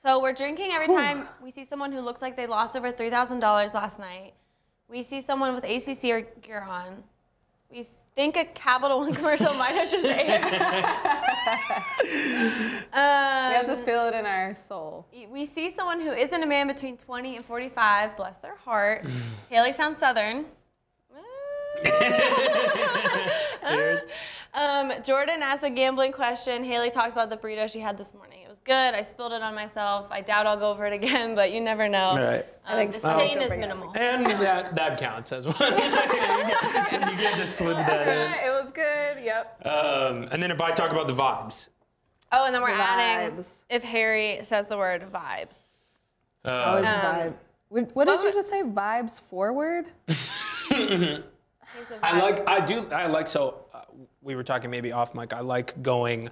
So we're drinking every time we see someone who looks like they lost over $3,000 last night. We see someone with ACC gear on. We think a Capital One commercial might have just aired. We have to feel it in our soul. We see someone who isn't a man between 20 and 45, bless their heart. Haley sounds Southern. Jordan asked a gambling question. Haley talks about the burrito she had this morning. It was good. I spilled it on myself. I doubt I'll go over it again, but you never know. Right. I think the stain is minimal. And that counts as well. you can't just slip that in. It was good. Yep. And then if I talk about the vibes. Oh, and then we're adding, Vibes. if Harry says the word vibes. Always vibe. What did you just say? Vibes forward? We were talking maybe off mic. I like going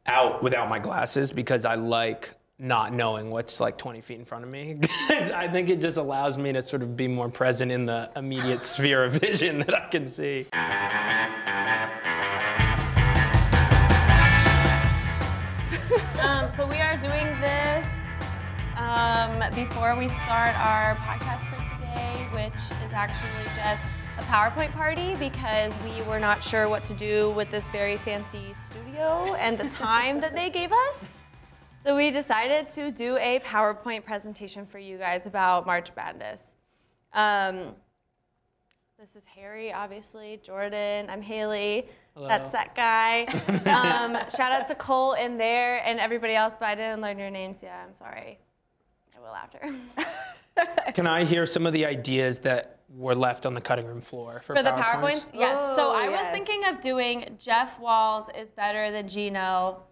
out without my glasses because I like not knowing what's like 20 feet in front of me. I think it just allows me to sort of be more present in the immediate sphere of vision that I can see. So we are doing this before we start our podcast for today, which is actually just a PowerPoint party because we were not sure what to do with this very fancy studio and the time that they gave us. So we decided to do a PowerPoint presentation for you guys about March Madness. This is Harry, obviously, Jordan, I'm Haley. Hello. That's that guy. Shout out to Cole in there and everybody else, but I didn't learn your names yet, I'm sorry. I will after. Can I hear some of the ideas that were left on the cutting room floor for the PowerPoints? Yes. Oh, so I was yes. thinking of doing Jeff Walls is better than Gino.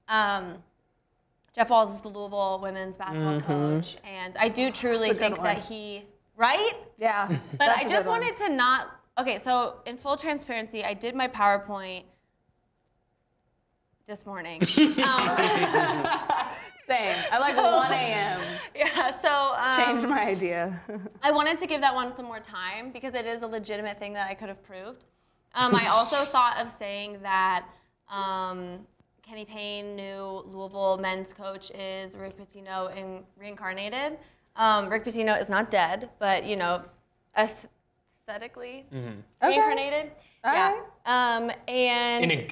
Jeff Walls is the Louisville women's basketball coach, and I do truly think that he, right? Yeah. But I just wanted to not, okay, so in full transparency, I did my PowerPoint this morning. Same. I like 1 a.m. Yeah, so. Changed my idea. I wanted to give that one some more time because it is a legitimate thing that I could have proved. I also thought of saying that Kenny Payne, new Louisville men's coach, is Rick Pitino reincarnated. Rick Pitino is not dead, but you know, aesthetically reincarnated. All yeah. right. And in a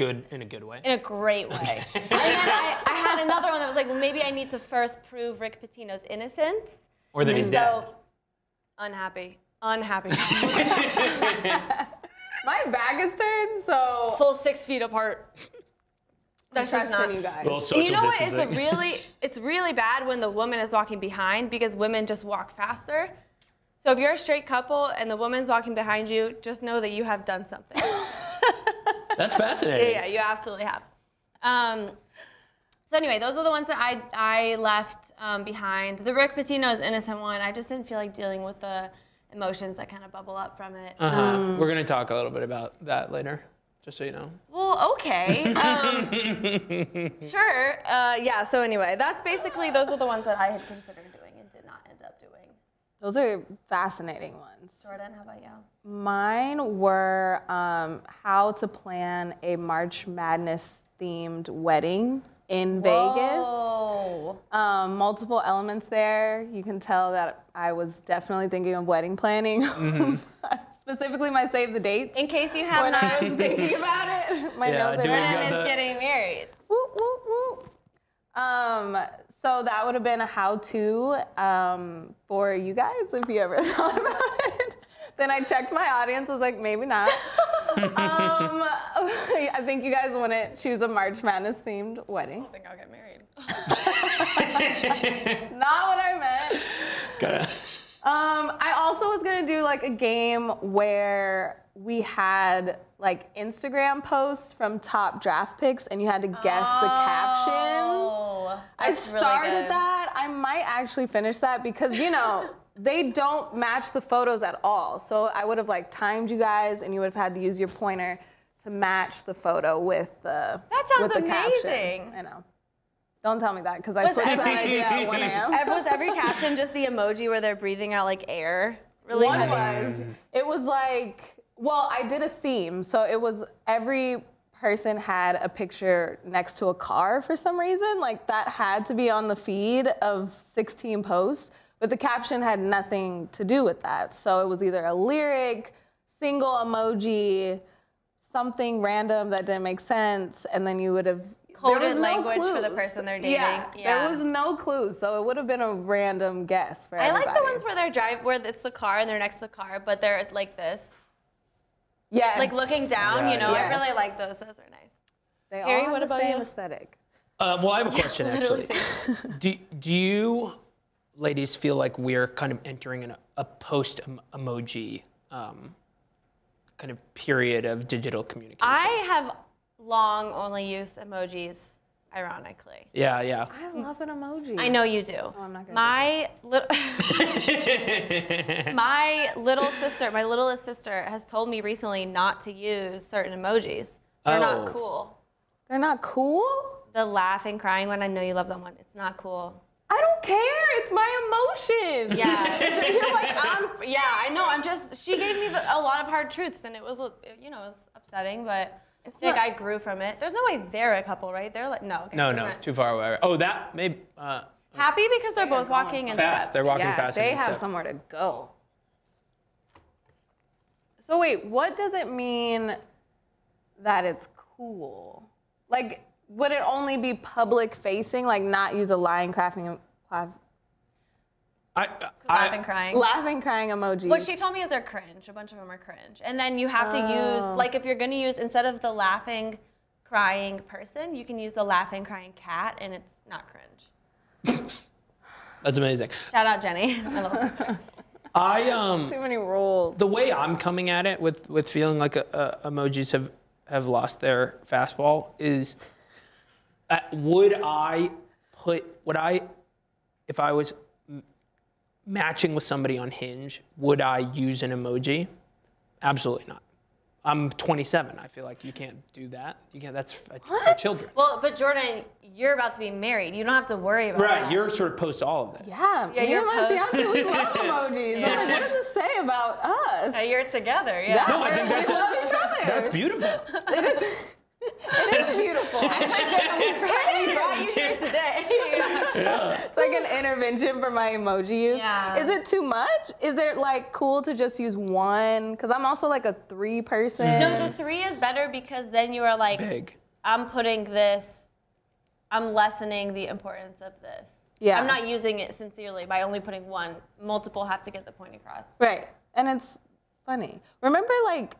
good way. in a great way. And then I had another one that was like, well, maybe I need to first prove Rick Pitino's innocence. Or that he's dead. Unhappy. My back is turned, so Full 6 feet apart. That's just not. you guys. Little And social you know what is distancing. it's really bad when the woman is walking behind because women just walk faster. So if you're a straight couple and the woman's walking behind you, just know that you have done something. That's fascinating. Yeah, you absolutely have. So anyway, those are the ones that I left behind. The Rick Pitino's innocent one, I just didn't feel like dealing with the emotions that kind of bubble up from it. We're going to talk a little bit about that later, just so you know. Well, okay. Sure. Yeah, so anyway, that's basically, those are the ones that I had considered doing and did not end up doing. Those are fascinating ones. Jordan, how about you? Mine were how to plan a March Madness themed wedding in Vegas. Multiple elements there. You can tell that I was definitely thinking of wedding planning. Specifically my save the dates. In case you have When not, I was thinking about it, my Yeah, notes are doing Jordan the- is getting married. Whoop, whoop, whoop. So that would have been a how-to for you guys if you ever thought about it. Then I checked my audience, was like, maybe not. I think you guys wouldn't choose a March Madness themed wedding. I think I'll get married. Not what I meant. I also was gonna do like a game where we had like Instagram posts from top draft picks and you had to guess the caption. Oh, I started that. I might actually finish that because, you know, they don't match the photos at all. So I would have like timed you guys and you would have had to use your pointer to match the photo with the That sounds with the amazing. Caption. I know. Don't tell me that because I switched that idea at 1 a.m. Was every caption just the emoji where they're breathing out like air? Really One heavy? was, it was like, well, I did a theme. So it was every person had a picture next to a car for some reason. Like that had to be on the feed of 16 posts, but the caption had nothing to do with that. So it was either a lyric, single emoji, something random that didn't make sense, and then you would have coded language for the person they're dating. Yeah, there was no clues, so it would have been a random guess for everybody. I like the ones where it's the car and they're next to the car, but they're like this. Yes. Like looking down, Yeah, you know, yes. I really like those. Those are nice. They Harry, all have what the about same you? aesthetic. Well, I have a question literally actually. Do you ladies feel like we're kind of entering a post emoji kind of period of digital communication? I have long only used emojis, ironically. Yeah, yeah. I love an emoji. I know you do. Oh, I'm not gonna my my littlest sister has told me recently not to use certain emojis. They're not Oh. cool. They're not cool? The laughing, crying one, I know you love that one. It's not cool. I don't care. It's my emotion. Yeah. You're like, Yeah, I know. She gave me a lot of hard truths, and it was, it was upsetting, but I think I grew from it. There's no way they're a couple, right? They're like, no. Okay, No, different. too far away. Oh, that maybe. Happy because they're both walking in Fast. step. They're walking yeah, fast. they and have step. somewhere to go. So wait, what does it mean that it's cool? Like, would it only be public facing, like not use a laughing, crying Laughing, crying. emoji? What she told me is they're cringe. A bunch of them are cringe. And then you have to use, like if you're going to use, instead of the laughing, crying person, you can use the laughing, crying cat, and it's not cringe. That's amazing. Shout out Jenny, my little sister. Too many rules. The way I'm coming at it with feeling like emojis have lost their fastball is, if I was matching with somebody on Hinge, would I use an emoji? Absolutely not. I'm 27. I feel like you can't do that. You can't. That's for children. Well, but Jordan, you're about to be married. You don't have to worry about Right. that. You're sort of post all of this. Yeah, me your and my post- fiance, we love emojis. I'm like, what does it say about us? You're together, yeah. No, I think we love each other. that's beautiful. It is beautiful. Actually, Jordan, we brought you here today. It's like an intervention for my emoji use. Yeah. Is it too much? Is it like cool to just use one? Because I'm also like a 3 person. No, the 3 is better because then you are like, Big. I'm putting this, I'm lessening the importance of this. Yeah. I'm not using it sincerely by only putting one. Multiple have to get the point across. Right. And it's funny. Remember like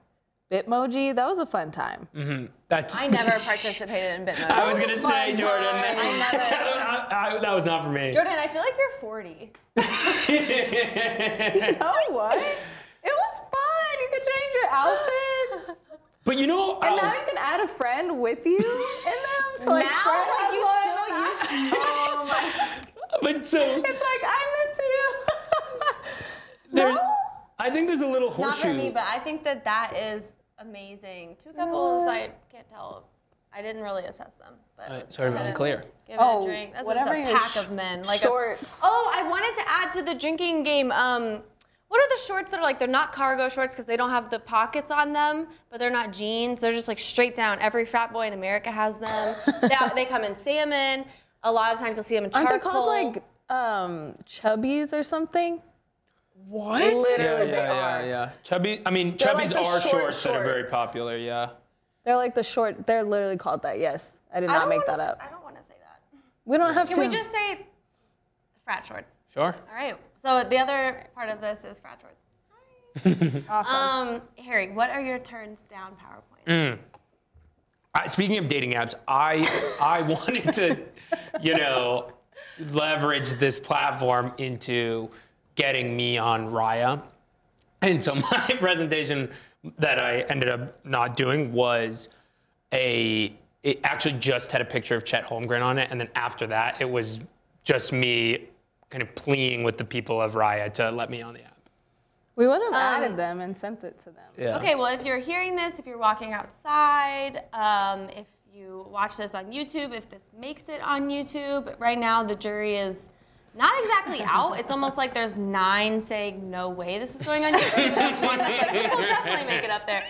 Bitmoji? That was a fun time. That's. I never participated in Bitmoji. I was gonna fun say, Jordan. time. That was not for me. Jordan, I feel like you're 40. Oh, what? It was fun. You could change your outfits. But you know, And now you can add a friend with you in them. So like Now? Fred Like, has you one. still use Oh my. but so It's like, I miss you. there's, No? I think there's a little Not horseshoe. for me, but I think that is amazing. 2 couples, I can't tell. I didn't really assess them. But let's sort of go ahead and unclear. Give Oh, it a drink. That's whatever just a your pack of men. Like shorts. Oh, I wanted to add to the drinking game. What are the shorts that are like, they're not cargo shorts because they don't have the pockets on them, but they're not jeans. They're just like straight down. Every frat boy in America has them. they come in salmon. A lot of times you'll see them in charcoal. Aren't they called like chubbies or something? what? Literally, they are. Yeah. Chubby. I mean, They're chubbies like the are short shorts that are very shorts. popular. Yeah. They're like the short. They're literally called that. Yes, I did not make that up. I don't want to say that. We don't have Can to. we just say frat shorts? Sure. All right. So the other part of this is frat shorts. Awesome. Harry, what are your turns down PowerPoint? Speaking of dating apps, I wanted to, leverage this platform into getting me on Raya. And so my presentation that I ended up not doing was it actually just had a picture of Chet Holmgren on it. And then after that, it was just me kind of pleading with the people of Raya to let me on the app. We would have added them and sent it to them. Yeah. Okay, well, if you're hearing this, if you're walking outside, if you watch this on YouTube, if this makes it on YouTube, right now the jury is not exactly out. It's almost like there's 9 saying, no way this is going on YouTube. And there's 1 that's like, this will definitely make it up there.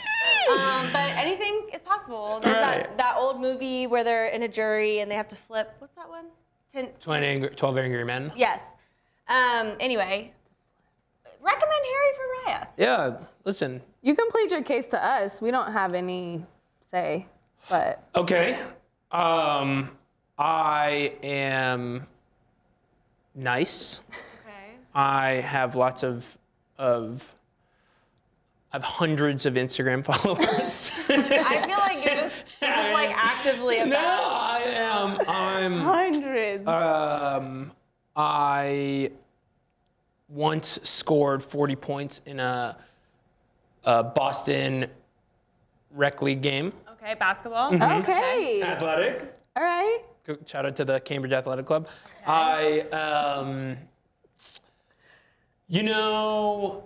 But anything is possible. There's Right. that old movie where they're in a jury and they have to flip. What's that one? 12 Angry Men. Yes. Anyway, recommend Harry for Raya. Yeah, listen. You can plead your case to us. We don't have any say, but. Okay. I am nice. Okay. I have lots of I have hundreds of Instagram followers. I feel like this is like actively No, about. I am. I'm. Hundreds. I once scored 40 points in a Boston rec league game. Okay, basketball. Okay. Athletic. All right. Shout out to the Cambridge Athletic Club. I, you know,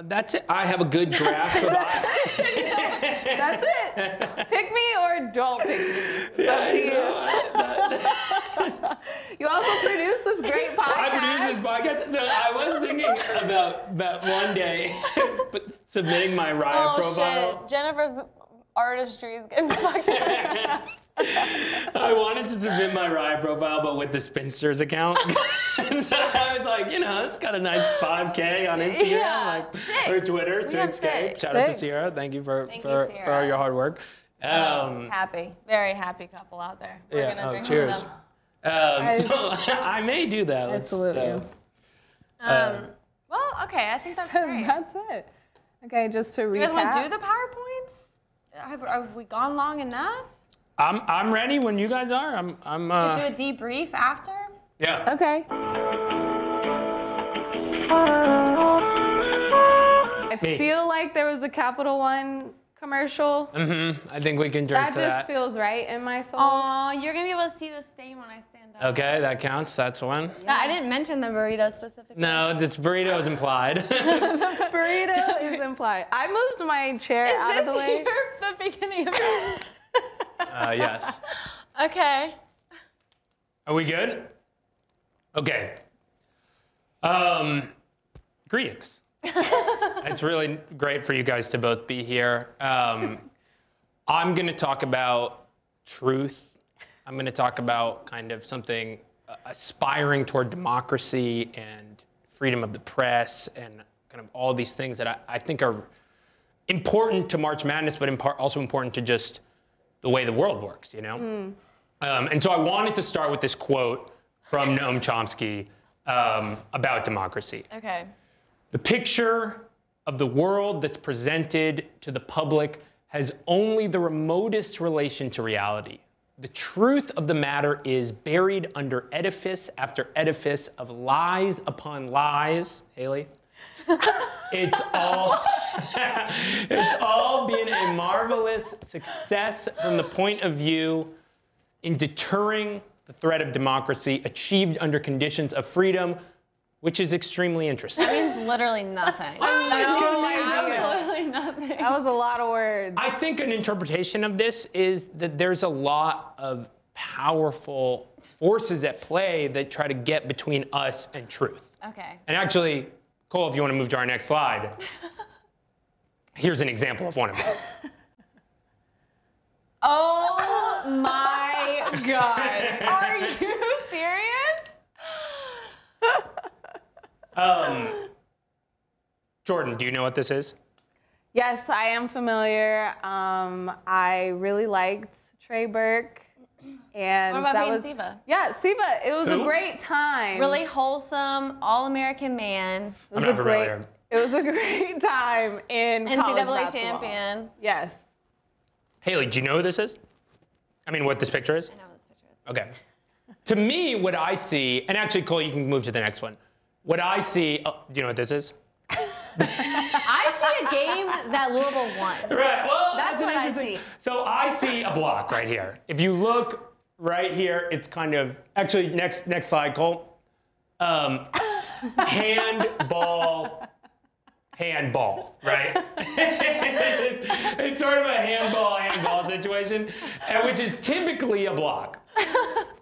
that's it. I have a good grasp of That's it. Pick me or don't pick me. It's up to you. You also produce this great podcast. I produce this podcast. So I was thinking about one day submitting my Raya profile. Shit. Jennifer's artistry is getting fucked up. I wanted to submit my Raya profile, but with the Spinsters account. So I was like, you know, it's got a nice 5K on Instagram, Yeah, or Twitter, We have 6K. six. Shout out to 6. Sierra. Thank you for Sierra. all your hard work. Happy, very happy couple out there. We're gonna drink cheers. with them. So I may do that. I salute you. Well, okay, I think that's great. That's it. Okay, just to recap. You guys want to do the PowerPoints? Have we gone long enough? I'm ready when you guys are. Do a debrief after? Yeah. Okay. I feel like there was a Capital One commercial. I think we can drink That to just that. feels right in my soul. Aw, you're gonna be able to see the stain when I stand up. Okay, that counts. That's one. No, I didn't mention the burrito specifically. No, this burrito is implied. Burrito is implied. I moved my chair out of the way. the beginning of Yes. Okay. Are we good? Okay. Greetings. It's really great for you guys to both be here. I'm going to talk about truth. I'm going to talk about kind of something aspiring toward democracy and freedom of the press and kind of all these things that I think are important to March Madness, but also important to just the way the world works, you know? And so I wanted to start with this quote from Noam Chomsky about democracy. Okay. The picture of the world that's presented to the public has only the remotest relation to reality. The truth of the matter is buried under edifice after edifice of lies upon lies. Haley? It's all been a marvelous success from the point of view in deterring the threat of democracy achieved under conditions of freedom, which is extremely interesting. That means literally nothing. It's confusing. Absolutely nothing. That was a lot of words. I think an interpretation of this is that there's a lot of powerful forces at play that try to get between us and truth. Okay. And actually, Cole, if you want to move to our next slide, here's an example of one of them. Oh my God. Are you serious? Jordan, do you know what this is? Yes, I am familiar. I really liked Trey Burke. And What about that Peyton was, Siva? Yeah, Siva. It was Who? a great time. Really wholesome, all-American man, It was I'm a not great. familiar. It was a great time in college NCAA basketball. champion. Yes. Haley, do you know who this is? I mean, what this picture is? I know what this picture is. Okay. To me, what I see, and actually, Cole, you can move to the next one. What I see, do you know what this is? I see a game that Louisville won. Right, well, That's an what I interesting- see. So I see a block right here. If you look right here, it's kind of, actually, next slide, Cole. Handball, right? It's sort of a handball situation, which is typically a block.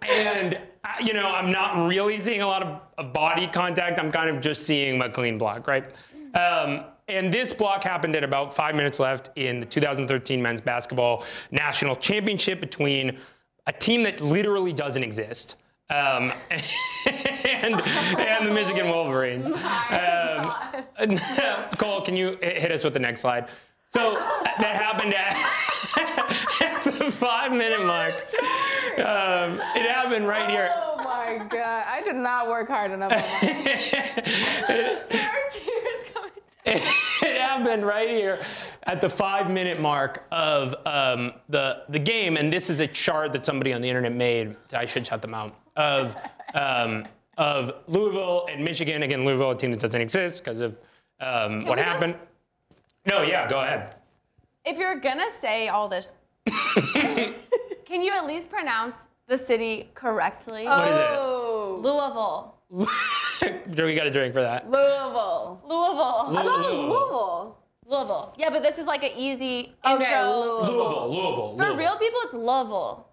And, you know, I'm not really seeing a lot of body contact. I'm kind of just seeing a clean block, right? And this block happened at about 5 minutes left in the 2013 men's basketball national championship between a team that literally doesn't exist and the Michigan Wolverines. Cole, can you hit us with the next slide? So that happened at the 5 minute mark. It happened right here. Oh my God, I did not work hard enough on that. There are tears coming down. It happened right here at the 5 minute mark of the game, and this is a chart that somebody on the internet made. I should shut them out. Of Louisville and Michigan. Again, Louisville, a team that doesn't exist because of what happened. No, yeah, go ahead. If you're gonna say all this, can you at least pronounce the city correctly? What is it? Louisville. We got a drink for that. Louisville. Louisville. Louisville. Louisville. Yeah, but this is like an easy Okay, intro. Louisville. For real people, it's Louisville.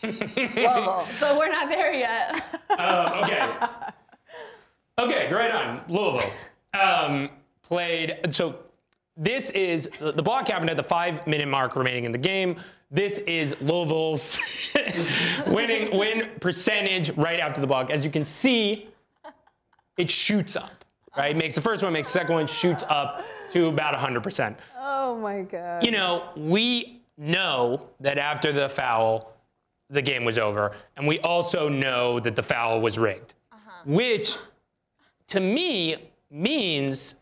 Louisville. But we're not there yet. Okay, right on. Louisville. So this is, the block happened at the 5 minute mark remaining in the game. This is Louisville's win percentage right after the block. As you can see, it shoots up, right? Makes the first one, makes the second one, shoots up to about 100%. Oh my God. You know, we know that after the foul, the game was over. And we also know that the foul was rigged, which to me means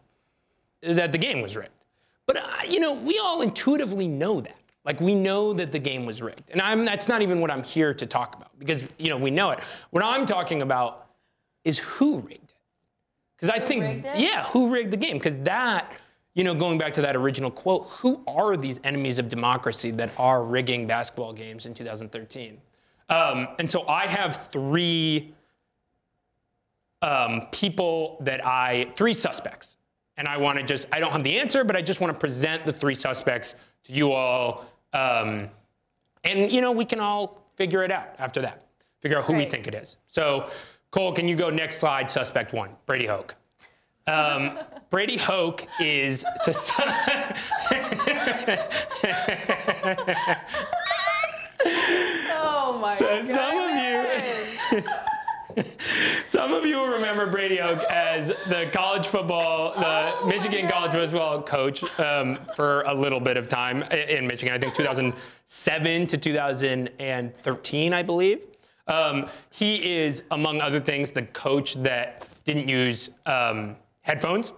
that the game was rigged. But, you know, we all intuitively know that. Like, we know that the game was rigged. And that's not even what I'm here to talk about because, you know, we know it. What I'm talking about is who rigged it. Because I think, yeah, who rigged the game? Because that, you know, going back to that original quote, who are these enemies of democracy that are rigging basketball games in 2013? And so I have three three suspects. And I want to I don't have the answer, but I just want to present the three suspects to you all. And, you know, we can all figure it out after that. Figure out who we think it is. So, Cole, can you go next slide, suspect one, Brady Hoke. Brady Hoke is... Oh my God. Some of you will remember Brady Hoke as the Michigan college football coach for a little bit of time in Michigan. I think 2007 to 2013, I believe. He is, among other things, the coach that didn't use headphones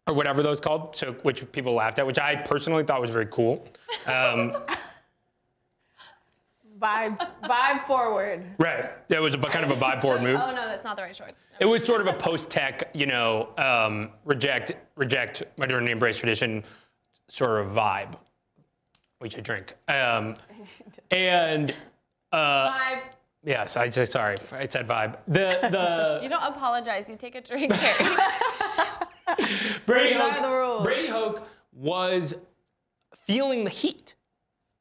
or whatever those called, which people laughed at, which I personally thought was very cool. Vibe forward. Right. It was kind of a vibe forward move. Oh, no, that's not the right choice. It was sort of a post-tech, you know, reject modernity, embrace tradition sort of vibe. We should drink. Vibe. Yes, I said sorry. I said vibe. You don't apologize. You take a drink, Harry. Brady These are the rules. Brady Hoke was feeling the heat.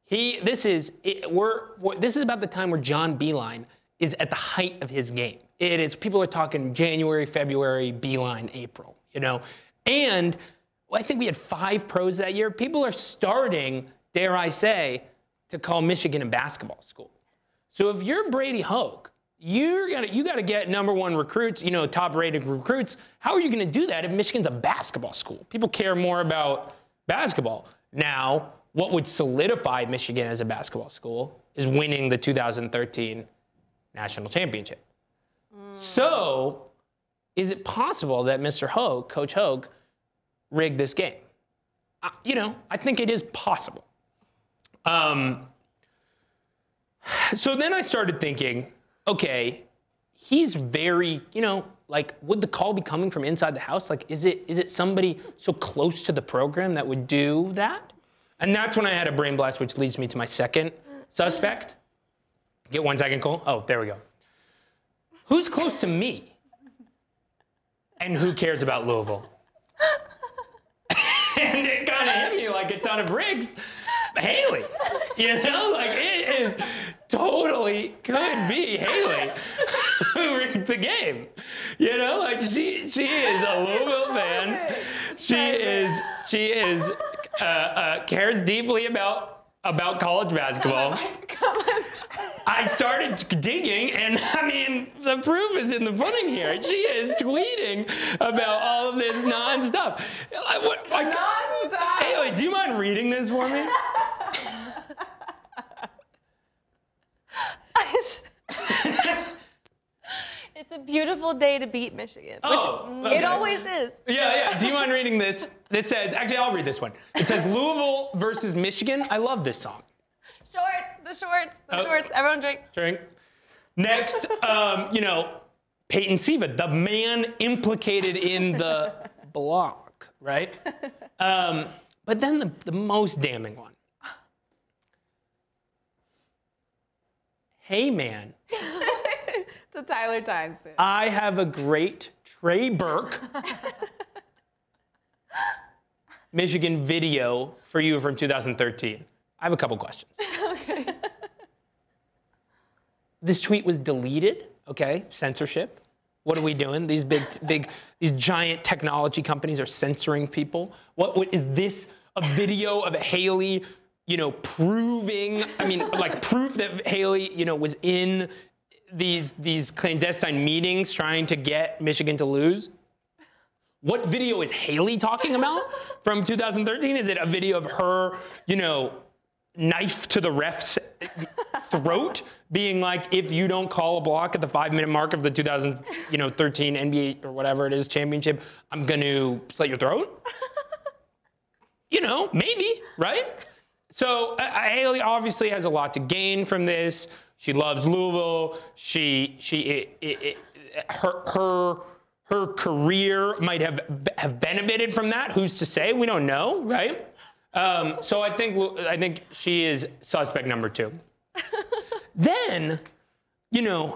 This is about the time where John Beilein is at the height of his game. People are talking January, February, Beilein, April, you know. And I think we had 5 pros that year. People are starting, dare I say, to call Michigan a basketball school. So if you're Brady Hoke, you got to get #1 recruits, you know, top-rated recruits. How are you going to do that if Michigan's a basketball school? People care more about basketball. Now, what would solidify Michigan as a basketball school is winning the 2013 national championship. So, is it possible that Mr. Hoke, Coach Hoke, rigged this game? You know, I think it is possible. So then I started thinking, okay, he's very, you know, like, would the call be coming from inside the house? Like, is it somebody so close to the program that would do that? And that's when I had a brain blast, which leads me to my second suspect. Get 1 second, Cole. Oh, there we go. Who's close to me? And who cares about Louisville? And it kind of hit me like a ton of bricks. Haley. You know, like, it is totally could be Haley who rigged the game. You know, like she is a Louisville fan. She cares deeply about college basketball. I started digging, and I mean, the proof is in the pudding here. She is tweeting about all of this nonstop. Haley, do you mind reading this for me? It's a beautiful day to beat Michigan, which it always is. Yeah. Do you mind reading this? This says, actually, I'll read this one. It says Louisville versus Michigan. I love this song. The shorts. Everyone drink. Drink. Next, Peyton Siva, the man implicated in the block, right? But then the most damning one. Hey, man. To Tyler Tyneston. I have a great Trey Burke Michigan video for you from 2013. I have a couple questions. Okay. This tweet was deleted, okay? Censorship. What are we doing? These these giant technology companies are censoring people. What is this? A video of Haley, proving, proof that Haley, was in these clandestine meetings trying to get Michigan to lose? What video is Haley talking about from 2013? Is it a video of her, knife to the ref's throat, being like, if you don't call a block at the 5-minute mark of the 2013 NBA or whatever it is championship, I'm going to slit your throat? Maybe, right? So Haley obviously has a lot to gain from this. She loves Louisville. Her career might have benefited from that. Who's to say? We don't know, right? So I think she is suspect number 2. Then,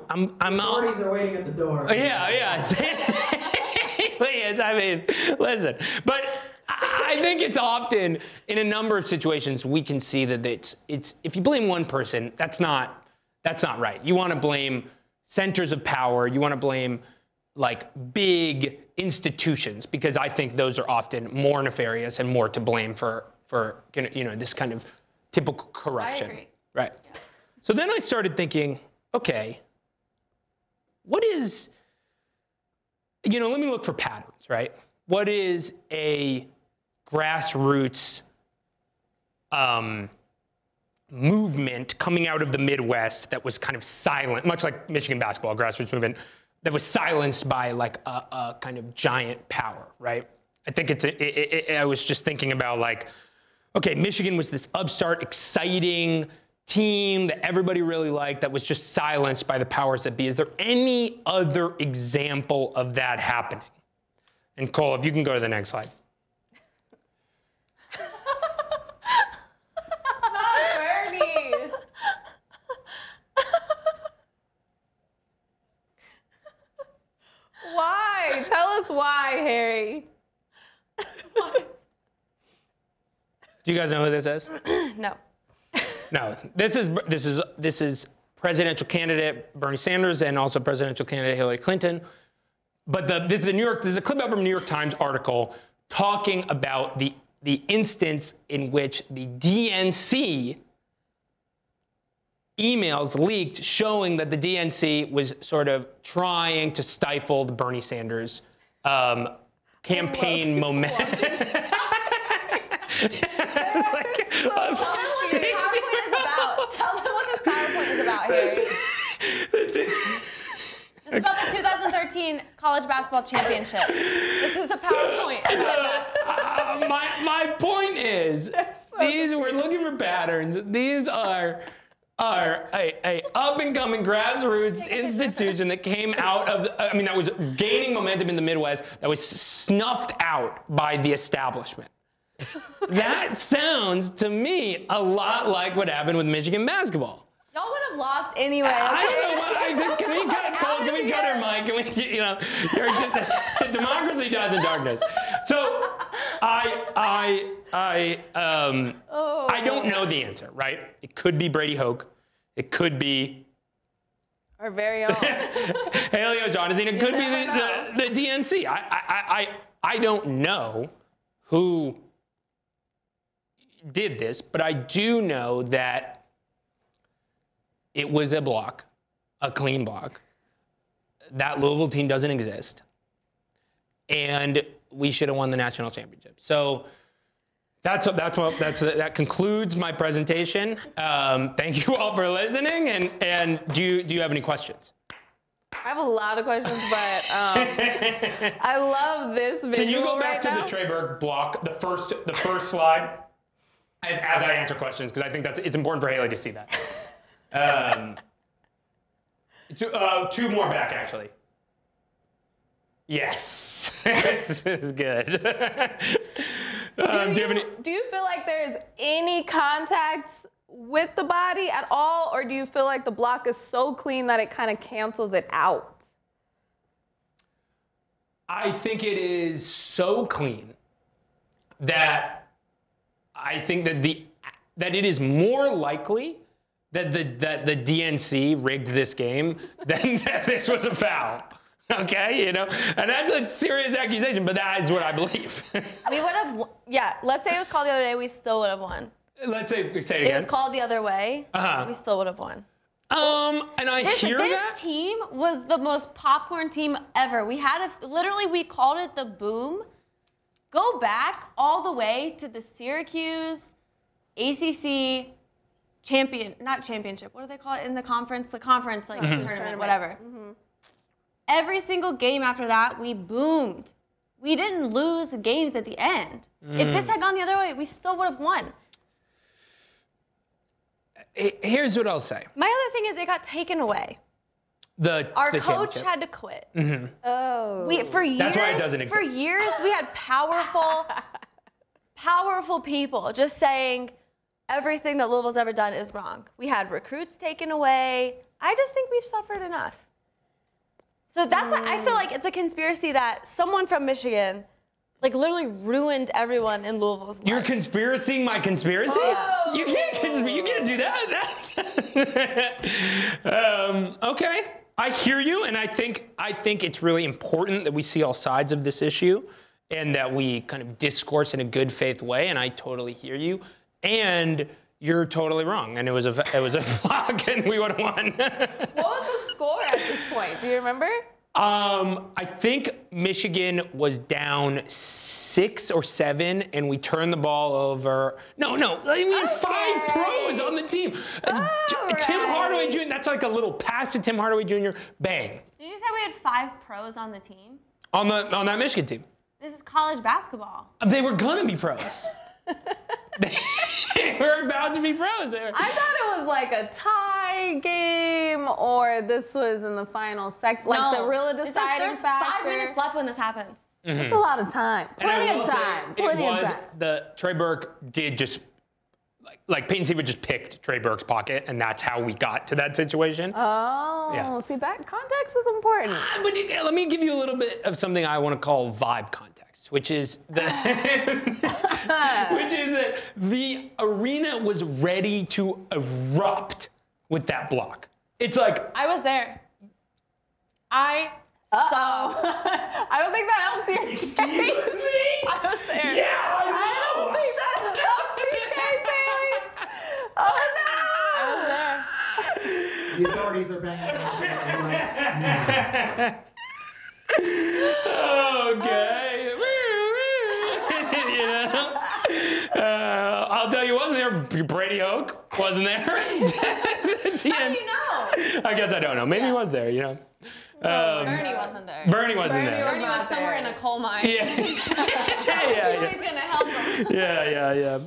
I'm Authorities are waiting at the door. Yeah. I mean, listen, but I think it's often in a number of situations we can see that it's if you blame one person, that's not right. You want to blame centers of power. You want to blame big institutions, because I think those are often more nefarious and more to blame for this kind of typical corruption. I agree. Right. Yeah. So then I started thinking, okay, what is, let me look for patterns, right? What is a grassroots movement coming out of the Midwest that was kind of silent, much like Michigan basketball, grassroots movement, that was silenced by a kind of giant power, right? I think I was just thinking about okay, Michigan was this upstart, exciting team that everybody really liked that was just silenced by the powers that be. Is there any other example of that happening? And Cole, if you can go to the next slide. Bernie. Why? Tell us why, Harry. Do you guys know who this is? No. No. This is presidential candidate Bernie Sanders and also presidential candidate Hillary Clinton. But this is a clip out from a New York Times article talking about the instance in which the DNC emails leaked showing that the DNC was sort of trying to stifle the Bernie Sanders campaign momentum. Tell them what this PowerPoint is about, Harry. It's about the 2013 college basketball championship. This is a PowerPoint. My point is, we're looking for patterns. These are a up-and-coming grassroots institution that came out of, that was gaining momentum in the Midwest, that was snuffed out by the establishment. That sounds to me a lot like what happened with Michigan basketball. Y'all would have lost anyway. Okay? I don't know. Can we cut Cole? Can we cut her mic? Can we? Democracy dies in darkness. So I don't know the answer. Right? It could be Brady Hoke. It could be Our very own. Helio Johnson. It could be the DNC. I don't know who did this, but I do know that it was a block, a clean block. That Louisville team doesn't exist, and we should have won the national championship. So that concludes my presentation. Thank you all for listening, and do you have any questions? I have a lot of questions, but I love this visual. Can you go back to now? the Trey Burke block, the first slide, as I answer questions, because I think it's important for Haley to see that. Two more back, actually. Yes, this is good. Do you feel like there's any contact with the body at all, or do you feel like the block is so clean that it kind of cancels it out? I think it is so clean that I think that it is more likely that the DNC rigged this game than that this was a foul. Okay, and that's a serious accusation, but that is what I believe. We would have, yeah. Let's say it was called the other day, we still would have won. Let's say it again. It was called the other way. We still would have won. And I hear that. This team was the most popcorn team ever. We had literally we called it the boom. Go back all the way to the Syracuse ACC not championship. What do they call it in the conference? The conference tournament, whatever. Every single game after that, we boomed. We didn't lose games at the end. If this had gone the other way, we still would have won. Here's what I'll say. My other thing is it got taken away. Our coach had to quit. Oh. For years, that's why it doesn't exist. For years, we had powerful people just saying everything that Louisville's ever done is wrong. We had recruits taken away. I just think we've suffered enough. So that's why I feel like it's a conspiracy that someone from Michigan literally ruined everyone in Louisville's life. You're conspiracying my conspiracy? Oh. You can't do that. Okay, I hear you, and I think it's really important that we see all sides of this issue and that we kind of discourse in a good faith way, and I totally hear you. And you're totally wrong, and it was a block, and we would have won. What was the score at this point? Do you remember? I think Michigan was down 6 or 7, and we turned the ball over. No, we had 5 pros on the team. Tim Hardaway Jr. That's like a little pass to Tim Hardaway Jr. Bang. Did you say we had 5 pros on the team? On that Michigan team. This is college basketball. They were gonna be pros. They were about to be pros. I thought it was like a tie game, or this was in the final the real deciding there's factor. 5 minutes left when this happens. That's a lot of time. Plenty of time. The Trey Burke did just like Peyton Siva just picked Trey Burke's pocket, and that's how we got to that situation. Oh, see, that context is important. But let me give you a little bit of something I want to call vibe context, which is that the arena was ready to erupt with that block. It's like I was there. I saw. I don't think that helps your case. Excuse me? I was there. Yeah, I don't think that helps your case, Haley. Oh no! I was there. The authorities are banging on Okay. I'll tell you, wasn't there? Brady Hoke wasn't there. How do you know? I guess I don't know. Maybe he was there. Bernie wasn't there. Bernie wasn't there. Bernie was somewhere in a coal mine. Yes. Nobody's gonna help him. Yeah.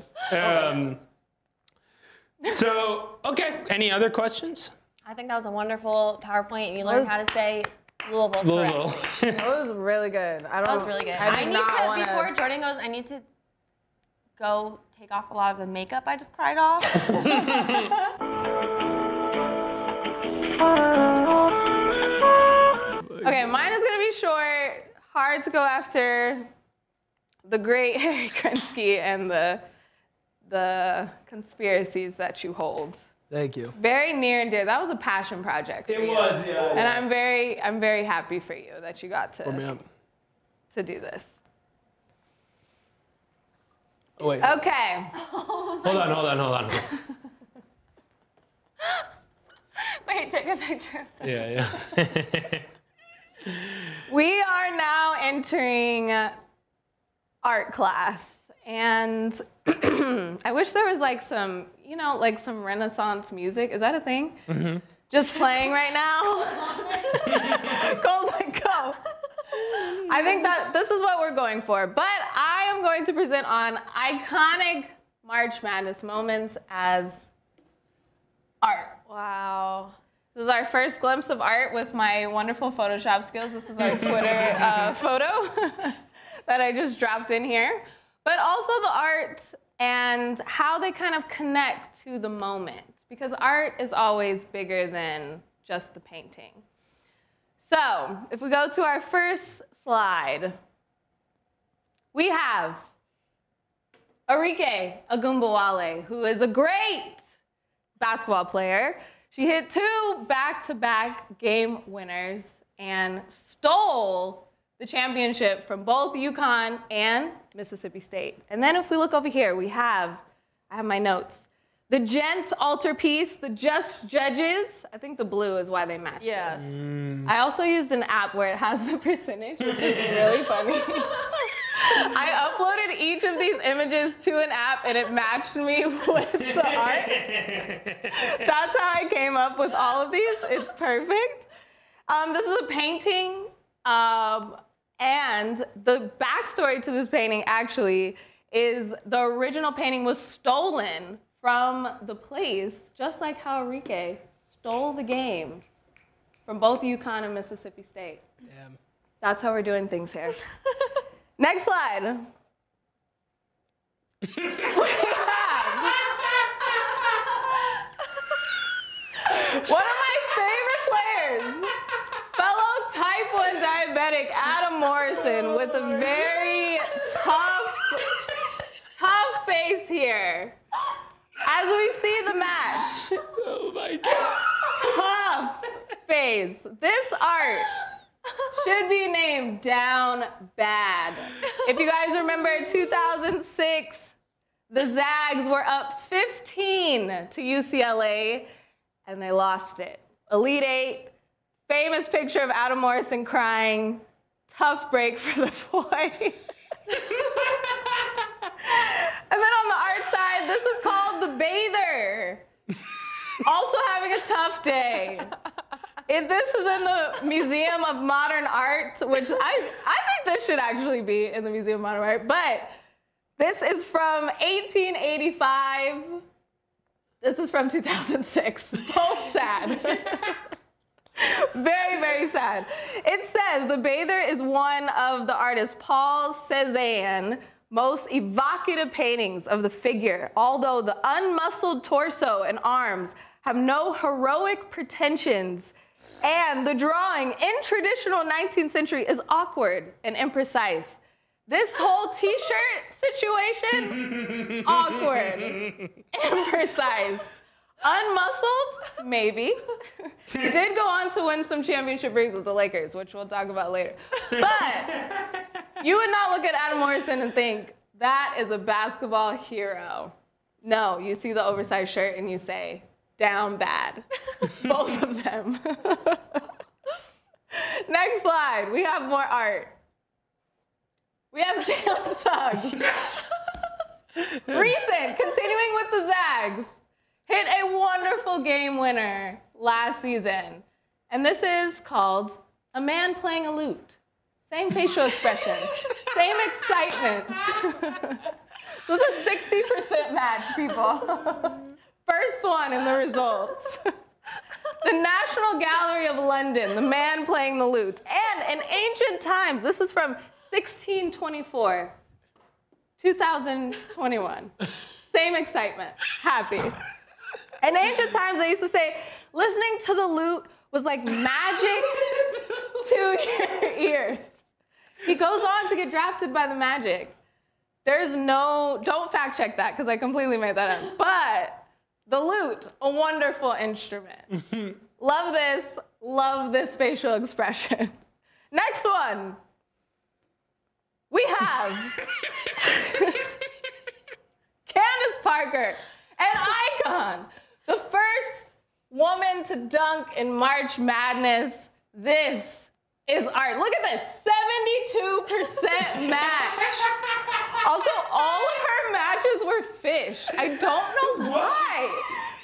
So, okay. Any other questions? I think that was a wonderful PowerPoint. You learned how to say Louisville. It was really good. That was really good. Before Jordan goes, I need to go take off a lot of the makeup I just cried off. Okay, mine is gonna be short. Hard to go after the great Harry Krinsky and the conspiracies that you hold. Thank you. Very near and dear. That was a passion project for you. Yeah. And I'm very happy for you that you got to do this. Oh, wait. Okay. Hold on. Wait, take a picture of that. Yeah. We are now entering art class. And I wish there was like some, like some Renaissance music. Is that a thing? Mm-hmm. Just playing right now? Go, go. I think that this is what we're going for. But I am going to present on iconic March Madness moments as art. Wow. This is our first glimpse of art with my wonderful Photoshop skills. This is our Twitter photo that I just dropped in here. But also the art and how they kind of connect to the moment. Because art is always bigger than just the painting. So if we go to our first slide, we have Arike Ogunbowale, who is a great basketball player. She hit 2 back-to-back game winners and stole the championship from both UConn and Mississippi State. And then if we look over here, I have my notes. The Gent altarpiece, the Just Judges. I think the blue is why they match. Yes. I also used an app where it has the percentage, which is really funny. I uploaded each of these images to an app and it matched me with the art. That's how I came up with all of these. It's perfect. This is a painting, and the backstory to this painting actually is the original painting was stolen from the place, just like how Arike stole the games from both UConn and Mississippi State. Damn. That's how we're doing things here. Next slide. One of my favorite players, fellow type 1 diabetic Adam Morrison, with a very tough face here. As we see the match. Oh my God. Tough face. This art should be named Down Bad. If you guys remember 2006, the Zags were up 15 to UCLA and they lost it. Elite 8, famous picture of Adam Morrison crying, tough break for the boy. And then on the art side, this is called The Bather. Also having a tough day. This is in the Museum of Modern Art, which I think this should actually be in the Museum of Modern Art, but this is from 1885. This is from 2006. Both sad. Very, very sad. It says The Bather is one of the artist Paul Cézanne most evocative paintings of the figure, although the unmuscled torso and arms have no heroic pretensions, and the drawing in traditional 19th century is awkward and imprecise. This whole t-shirt situation, awkward, imprecise. Unmuscled, maybe. He did go on to win some championship rings with the Lakers, which we'll talk about later. But you would not look at Adam Morrison and think, that is a basketball hero. No, you see the oversized shirt and you say, down bad. Both of them. Next slide, we have more art. We have Jalen Suggs. Recent, continuing with the Zags. Hit a wonderful game winner last season. And this is called A Man Playing a Lute. Same facial expressions, same excitement. So it's a 60% match, people. First one in the results. The National Gallery of London, The Man Playing the Lute. And in ancient times, this is from 1624, 2021. Same excitement, happy. In ancient times, they used to say, listening to the lute was like magic to your ears. He goes on to get drafted by the Magic. There's no, don't fact check that because I completely made that up. But The lute, a wonderful instrument. Love this facial expression. Next one. We have Candace Parker, an icon. The first woman to dunk in March Madness. This is art. Look at this, 72% match. Also, all of her matches were fish. I don't know why.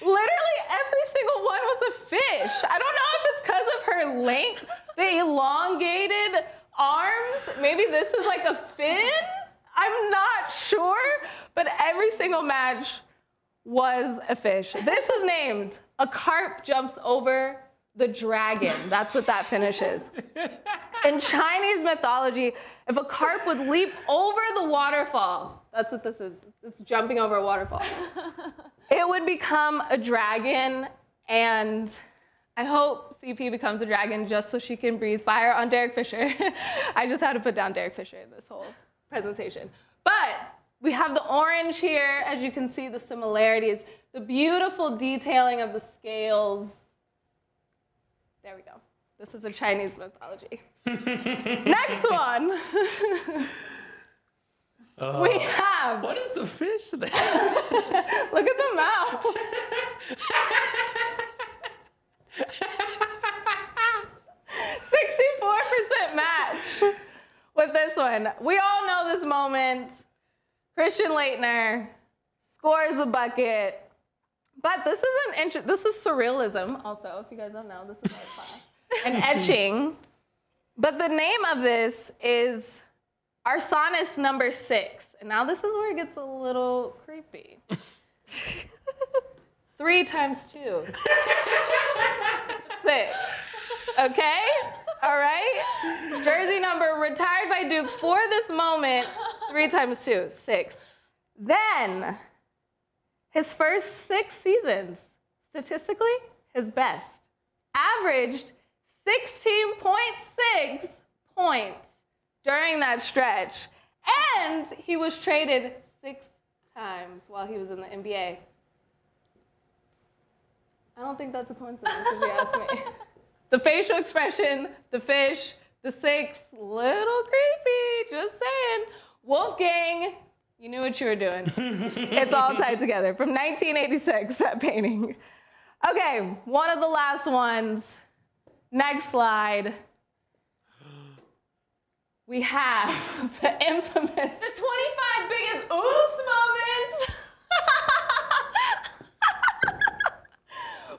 Literally every single one was a fish. I don't know if it's because of her length, the elongated arms. Maybe this is like a fin? I'm not sure, but every single match was a fish. This is named A Carp Jumps Over the Dragon. That's what that finish is. In Chinese mythology, if a carp would leap over the waterfall, that's what this is. It's jumping over a waterfall. It would become a dragon, and I hope CP becomes a dragon just so she can breathe fire on Derek Fisher. I just had to put down Derek Fisher in this whole presentation. But we have the orange here, as you can see the similarities, the beautiful detailing of the scales. There we go. This is a Chinese mythology. Next one. We have. What is the fish there? Look at the mouth. 64% match with this one. We all know this moment. Christian Laettner scores the bucket. But this is this is surrealism also, if you guys don't know, this is art class. And etching. But the name of this is Arsanis number 6. And now this is where it gets a little creepy. 3 times 2. 6. Okay? All right? Jersey number retired by Duke for this moment. 3 times 2. 6. Then, his first 6 seasons, statistically, his best. Averaged 16.6 points during that stretch. And he was traded 6 times while he was in the NBA. I don't think that's a coincidence, if you ask me. The facial expression, the fish, the 6, little creepy, just saying. Wolfgang, you knew what you were doing. It's all tied together. From 1986, that painting. Okay, one of the last ones. Next slide. We have the infamous... The 25 biggest oops moments.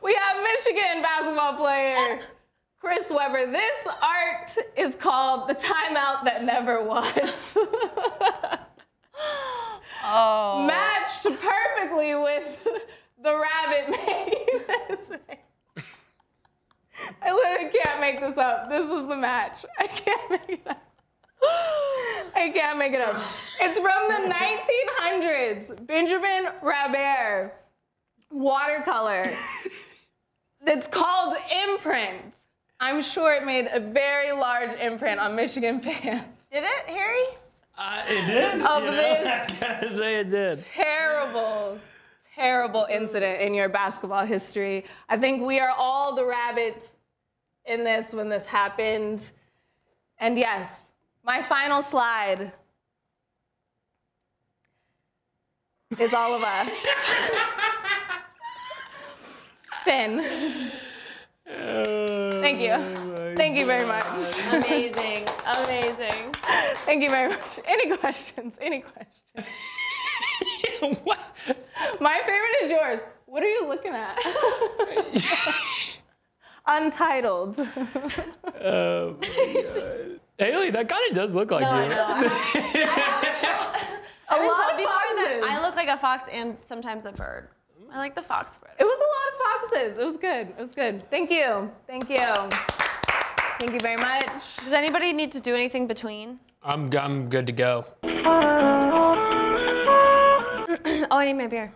We have Michigan basketball player Chris Webber. This art is called The Timeout That Never Was. Oh. Matched perfectly with the rabbit making this face. I literally can't make this up. This is the match. I can't make it up. I can't make it up. It's from the 1900s. Benjamin Rabert watercolor. It's called Imprint. I'm sure it made a very large imprint on Michigan fans. Did it, Harry? It did. Of this. this I gotta say it did. terrible, terrible incident in your basketball history. I think we are all the rabbit in this when this happened. And yes, my final slide is all of us. Finn. Thank you. Thank you very much. Amazing, amazing. Thank you very much. Any questions? Any questions? What? My favorite is yours. What are you looking at? Untitled. Oh my God. Haley, that kind of does look like you. I know. I've been told before that I look like a fox and sometimes a bird. I like the fox spread. It was a lot of foxes. It was good. It was good. Thank you. Thank you. Thank you very much. Does anybody need to do anything between? I'm good to go. Oh, I need my beer.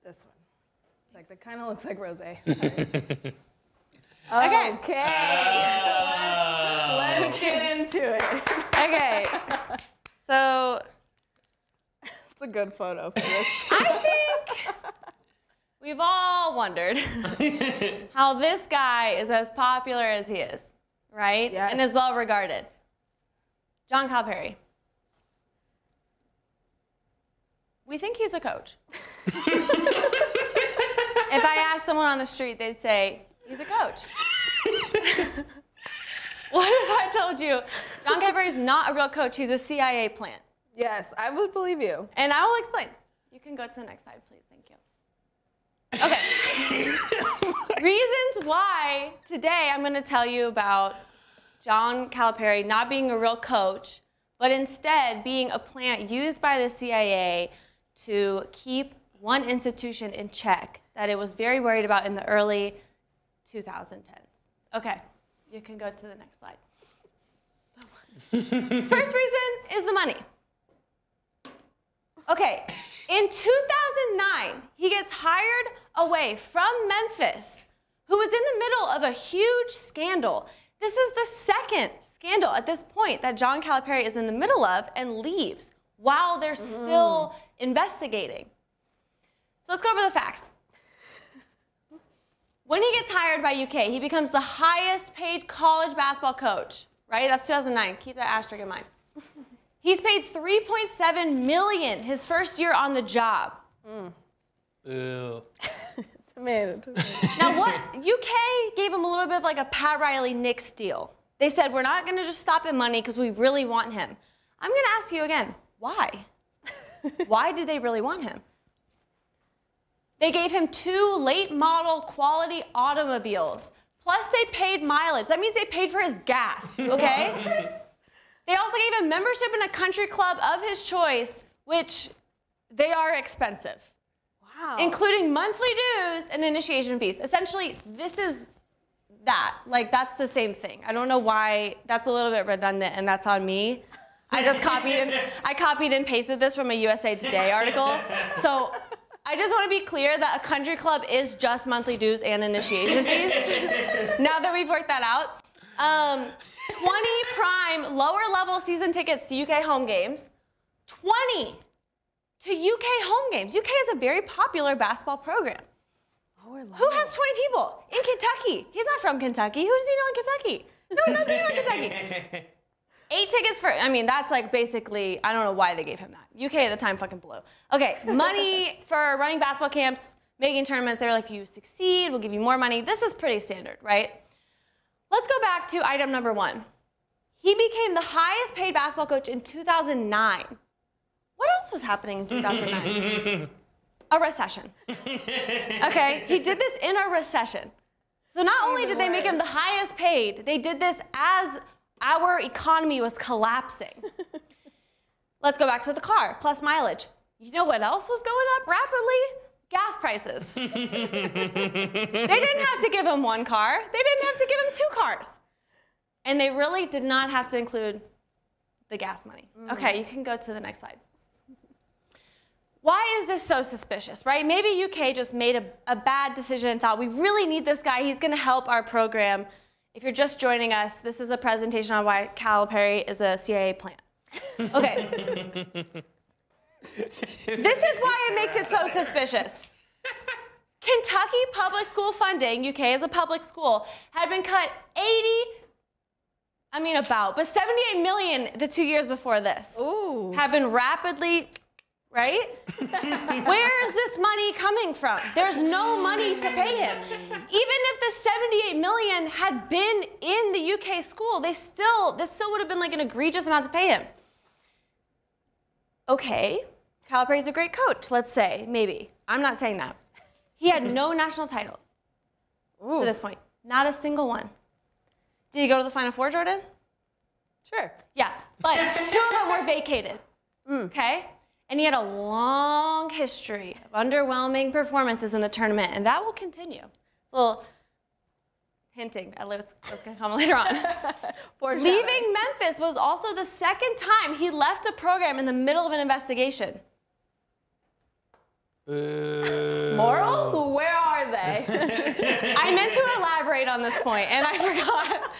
This one. It's like, that kind of looks like rosé. Okay. Let's get into it. Okay. So It's a good photo for this. I think we've all wondered how this guy is as popular as he is, right? Yes. And is well regarded. John Calipari. We think he's a coach. If I asked someone on the street, they'd say, he's a coach. What if I told you John Calipari is not a real coach, he's a CIA plant? Yes, I would believe you. And I will explain. You can go to the next slide, please. Thank you. Okay. Reasons why today I'm going to tell you about John Calipari not being a real coach, but instead being a plant used by the CIA to keep one institution in check that it was very worried about in the early 2010s. Okay, you can go to the next slide. First reason is the money. Okay, in 2009, he gets hired away from Memphis, who was in the middle of a huge scandal. This is the second scandal at this point that John Calipari is in the middle of and leaves while they're still investigating. So let's go over the facts. When he gets hired by UK, he becomes the highest paid college basketball coach, right? That's 2009. Keep that asterisk in mind. He's paid $3.7 million his first year on the job. Ew. Tomato. Now what, UK gave him a little bit of like a Pat Riley Knicks deal. They said, we're not gonna just stop at money because we really want him. I'm gonna ask you again, why? Why did they really want him? They gave him 2 late model quality automobiles. Plus they paid mileage. That means they paid for his gas, okay? They also gave him membership in a country club of his choice, which they are expensive. Wow. Including monthly dues and initiation fees. Essentially, this is that. Like, that's the same thing. I don't know why. That's a little bit redundant, and that's on me. I just copied and pasted this from a USA Today article. So I just want to be clear that a country club is just monthly dues and initiation fees. Now that we've worked that out. 20 prime lower level season tickets to UK home games. 20 to UK home games. UK is a very popular basketball program. Who has 20 people? In Kentucky. He's not from Kentucky. Who does he know in Kentucky? No one does he know in Kentucky. 8 tickets for, I mean, that's like basically, I don't know why they gave him that. UK at the time fucking blew. Okay, money for running basketball camps, making tournaments. They were like, if you succeed, we'll give you more money. This is pretty standard, right? Let's go back to item number 1. He became the highest paid basketball coach in 2009. What else was happening in 2009? A recession. Okay, he did this in a recession. So not only did they make him the highest paid, they did this as our economy was collapsing. Let's go back to the car, plus mileage. You know what else was going up rapidly? Gas prices. They didn't have to give him 1 car. They didn't have to give him 2 cars. And they really did not have to include the gas money. Okay, you can go to the next slide. Why is this so suspicious, right? Maybe UK just made a bad decision and thought, we really need this guy. He's going to help our program. If you're just joining us, this is a presentation on why Calipari is a CIA plant. Okay. This is why it makes it so suspicious. Kentucky public school funding, UK is a public school, had been cut 78 million the 2 years before this. Ooh. Have been rapidly, right? Where is this money coming from? There's no money to pay him. Even if the 78 million had been in the UK school, this still would have been like an egregious amount to pay him. Okay, Calipari's a great coach, let's say, maybe. I'm not saying that. He had no national titles to this point. Not a single one. Did he go to the Final Four, Jordan? Sure. Yeah, but 2 of them were vacated, okay? And he had a long history of underwhelming performances in the tournament, and that will continue. A little hinting at what's going to come later on. Leaving Memphis was also the 2nd time he left a program in the middle of an investigation. Morals? Where are they? I meant to elaborate on this point, and I forgot.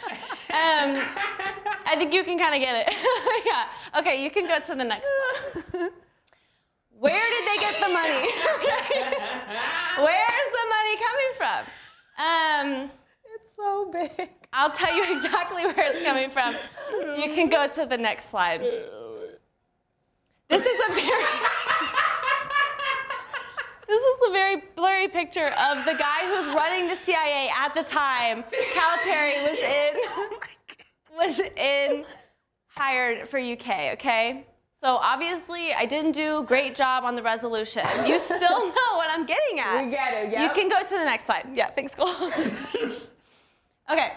I think you can kind of get it. Yeah. Okay, you can go to the next slide. Where did they get the money? Where's the money coming from? It's so big. I'll tell you exactly where it's coming from. You can go to the next slide. This is a very blurry picture of the guy who was running the CIA at the time. Calipari was hired for UK, okay? So obviously I didn't do a great job on the resolution. You still know what I'm getting at. We get it, yeah. You can go to the next slide. Yeah, thanks, Cole. Okay,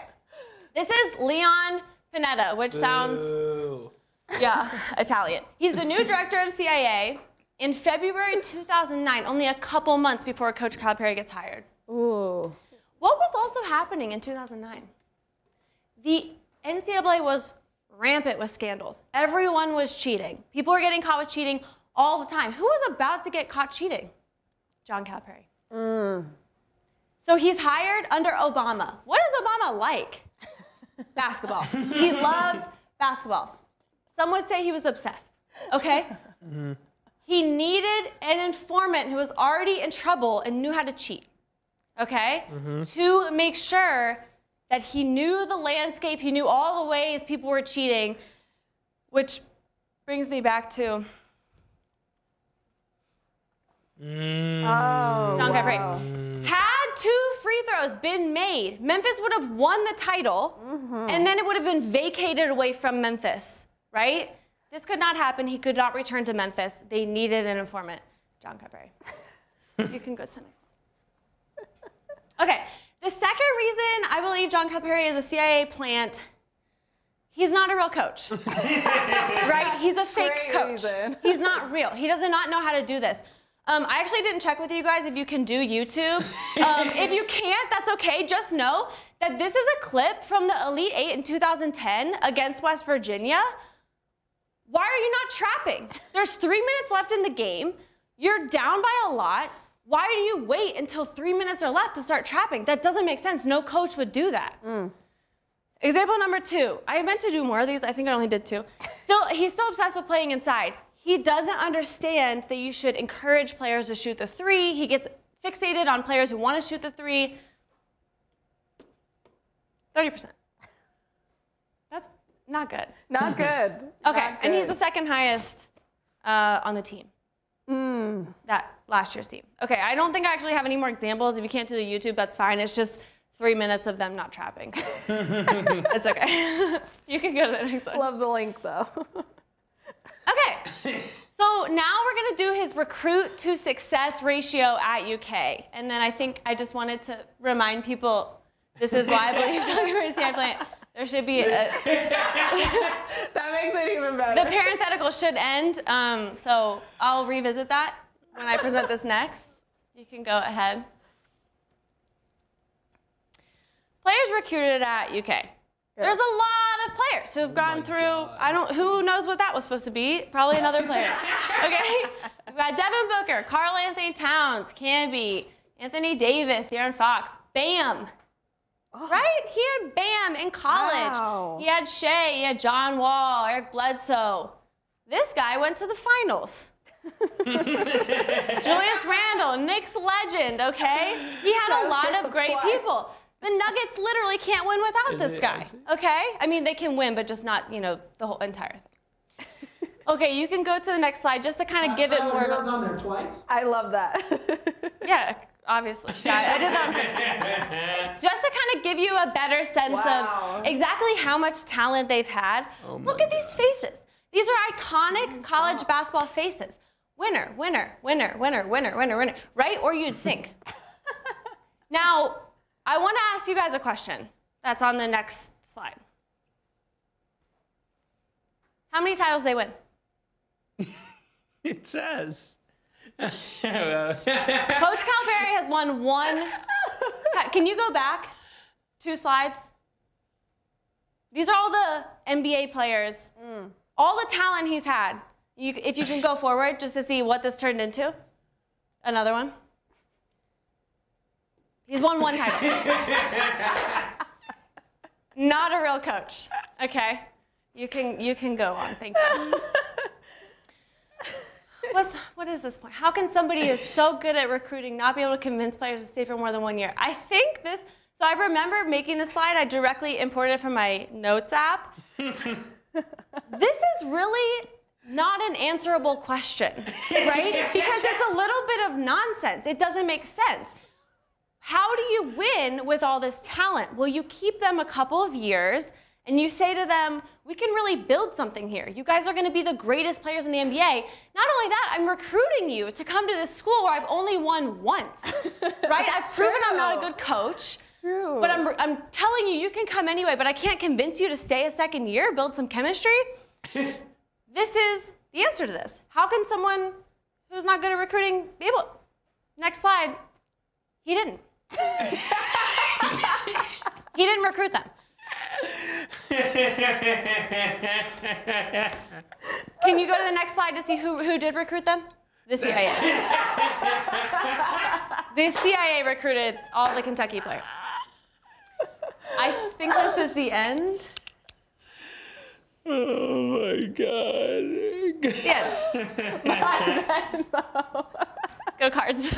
this is Leon Panetta, which sounds, yeah, Italian. He's the new director of CIA in February 2009, only a couple months before Coach Calipari gets hired. Ooh. What was also happening in 2009? The NCAA was rampant with scandals. Everyone was cheating. People were getting caught with cheating all the time. Who was about to get caught cheating? John Calipari. So he's hired under Obama. What is Obama like? Basketball. He loved basketball. Some would say he was obsessed, okay? He needed an informant who was already in trouble and knew how to cheat, okay? To make sure that he knew the landscape, he knew all the ways people were cheating, which brings me back to John Calipari. Had 2 free throws been made, Memphis would have won the title, and then it would have been vacated away from Memphis, right? This could not happen. He could not return to Memphis. They needed an informant. John Calipari. You can go to the next one. Okay, the second reason I believe John Calipari is a CIA plant, he's not a real coach, right? He's a fake Great coach. reason. He's not real. He does not know how to do this. I actually didn't check with you guys if you can do YouTube. If you can't, that's okay. Just know that this is a clip from the Elite Eight in 2010 against West Virginia. Why are you not trapping? There's 3 minutes left in the game. You're down by a lot. Why do you wait until 3 minutes are left to start trapping? That doesn't make sense. No coach would do that. Example number 2. I meant to do more of these. I think I only did 2. He's still obsessed with playing inside. He doesn't understand that you should encourage players to shoot the 3. He gets fixated on players who want to shoot the 3. 30%. That's not good. Not good. Okay, Not and he's good. the second highest on the team. That last year's team. Okay, I don't think I actually have any more examples. If you can't do the YouTube, that's fine. It's just 3 minutes of them not trapping. It's okay. You can go to the next one. Love the link though. Okay, so now we're gonna do his recruit to success ratio at UK. And then I think I just wanted to remind people, this is why I believe John Calipari is the plant. There should be a, That makes it even better. the parenthetical should end, so I'll revisit that when I present this next. You can go ahead. Players recruited at UK. There's a lot of players who have gone through, who knows what that was supposed to be? Probably another player. Okay? We've got Devin Booker, Karl Anthony Towns, Camby, Anthony Davis, De'Aaron Fox, Bam. Right? He had Bam in college. Wow. He had Shea, he had John Wall, Eric Bledsoe. This guy went to the finals. Julius Randle, Knicks legend, okay? He had a lot of great people. The Nuggets literally can't win without this guy, okay? I mean, they can win, but just not, the whole entire thing. Okay, you can go to the next slide just to kind of give it more. Tyler Herro's on there twice. I love that. Yeah, obviously. Yeah, I did that on purpose. Just to kind of give you a better sense of exactly how much talent they've had. Look at these faces. These are iconic college basketball faces. Winner, winner, winner, winner, winner, winner, winner, right? Or you'd think. Now, I want to ask you guys a question that's on the next slide. How many titles did they win? It says. Coach Calipari has won 1. Can you go back 2 slides? These are all the NBA players, all the talent he's had. If you can go forward just to see what this turned into. Another one. He's won 1 title. Not a real coach. Okay, you can go on. Thank you. What is this point? How can somebody who's so good at recruiting not be able to convince players to stay for more than 1 year? I think this, so I remember making this slide, I directly imported it from my notes app. This is really not an answerable question, right? Because it's a little bit of nonsense. It doesn't make sense. How do you win with all this talent? Well, you keep them a couple of years and you say to them, we can really build something here. You guys are going to be the greatest players in the NBA. Not only that, I'm recruiting you to come to this school where I've only won once, right? I've proven I'm not a good coach. True. But I'm telling you, you can come anyway, but I can't convince you to stay a second year, build some chemistry. This is the answer to this. How can someone who's not good at recruiting be able? Next slide. He didn't. He didn't recruit them. Can you go to the next slide to see who did recruit them? The CIA. The CIA recruited all the Kentucky players. I think this is the end. Oh my God. Yeah. Go Cards.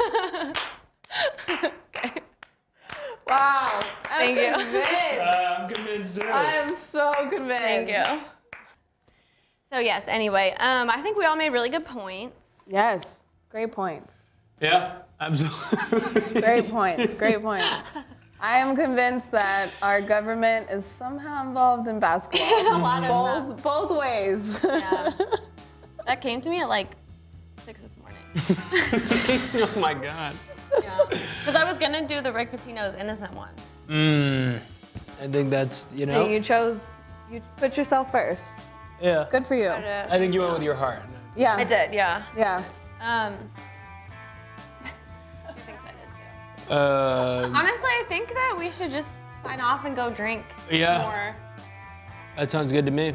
Okay. Wow. Thank you. I'm convinced too. I am so convinced. Thank you. So yes, anyway, I think we all made really good points. Yes. Great points. Yeah, absolutely. Great points. Great points. I am convinced that our government is somehow involved in basketball. A lot of both ways. Yeah. That came to me at like 6 this morning. Oh my God. Yeah. Because I was gonna do the Rick Pitino's innocent one. I think that's, you know. You put yourself first. Yeah. Good for you. I think you went with your heart. Yeah. I did, yeah. Yeah. She thinks I did too. Uh, Honestly, I think that we should just sign off and go drink Yeah. more. that sounds good to me.